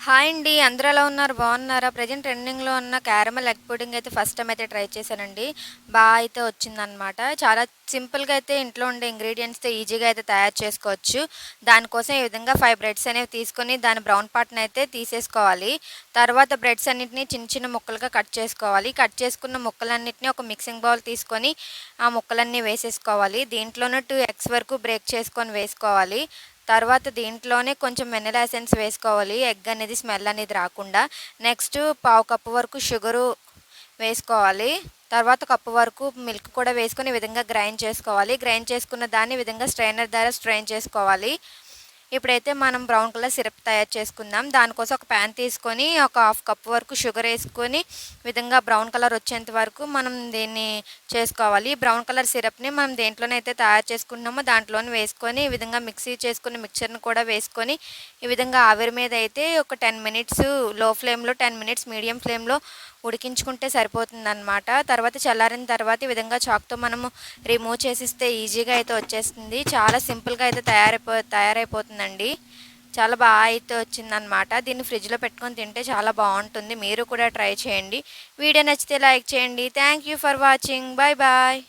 Hi అండి. అందరూ ఎలా ఉన్నారు? బాగున్నారా? ప్రెజెంట్ ట్రెండింగ్‌లో ఉన్న క్యారమెల్ ఎగ్ పుడ్డింగ్ అయితే ఫస్ట్ టైమ్ అయితే ట్రై చేశానండి. అయితే వచ్చిందనమాట. చాలా సింపుల్‌గా అయితే ఇంట్లో ఉండే ఇంగ్రీడియెంట్స్‌తో ఈజీగా అయితే తయారు చేసుకోవచ్చు. దానికోసం ఈ విధంగా 5 బ్రెడ్స్ అనేవి తీసుకొని దాని బ్రౌన్ పార్ట్‌ని అయితే తీసేసుకోవాలి. తర్వాత బ్రెడ్స్ అన్నిటిని చిన్న చిన్న ముక్కలుగా కట్ చేసుకోవాలి. కట్ చేసుకున్న ముక్కలన్నిటిని ఒక మిక్సింగ్ బౌల్ తీసుకొని ఆ ముక్కలన్నీ వేసేసుకోవాలి. దీంట్లోనే 2 ఎగ్స్ వరకు బ్రేక్ చేసుకొని వేసుకోవాలి. తర్వాత దీంట్లోనే కొంచెం వెనిలా ఎసెన్స్ వేసుకోవాలి. ఎగ్ అనేది స్మెల్ అనేది రాకుండా. నెక్స్ట్ పావు కప్పు వరకు షుగరు వేసుకోవాలి. తర్వాత కప్పు వరకు మిల్క్ కూడా వేసుకొని ఈ విధంగా గ్రైండ్ చేసుకోవాలి. గ్రైండ్ చేసుకున్న దాన్ని ఈ విధంగా స్ట్రైనర్ ద్వారా స్ట్రెయిన్ చేసుకోవాలి. ఇప్పుడైతే మనం బ్రౌన్ కలర్ సిరప్ తయారు చేసుకుందాం. దానికోసం ఒక ప్యాన్ తీసుకొని ఒక హాఫ్ కప్ వరకు షుగర్ వేసుకొని విధంగా బ్రౌన్ కలర్ వచ్చేంత వరకు మనం దీన్ని చేసుకోవాలి. బ్రౌన్ కలర్ సిరప్ని మనం దేంట్లోనైతే తయారు చేసుకుంటున్నామో దాంట్లోనే వేసుకొని ఈ విధంగా మిక్సీ చేసుకున్న మిక్చర్ని కూడా వేసుకొని ఈ విధంగా ఆవిరి మీద అయితే ఒక 10 మినిట్స్ లో ఫ్లేమ్లో, 10 మినిట్స్ మీడియం ఫ్లేమ్లో ఉడికించుకుంటే సరిపోతుందన్నమాట. తర్వాత చల్లారిన తర్వాత ఈ విధంగా చాక్తో మనము రిమూవ్ చేసిస్తే ఈజీగా అయితే వచ్చేస్తుంది. చాలా సింపుల్గా అయితే తయారైపోతుందండి. చాలా బాగా అయితే వచ్చిందనమాట. దీన్ని ఫ్రిడ్జ్లో పెట్టుకొని తింటే చాలా బాగుంటుంది. మీరు కూడా ట్రై చేయండి. వీడియో నచ్చితే లైక్ చేయండి. Thank you for watching. Bye bye.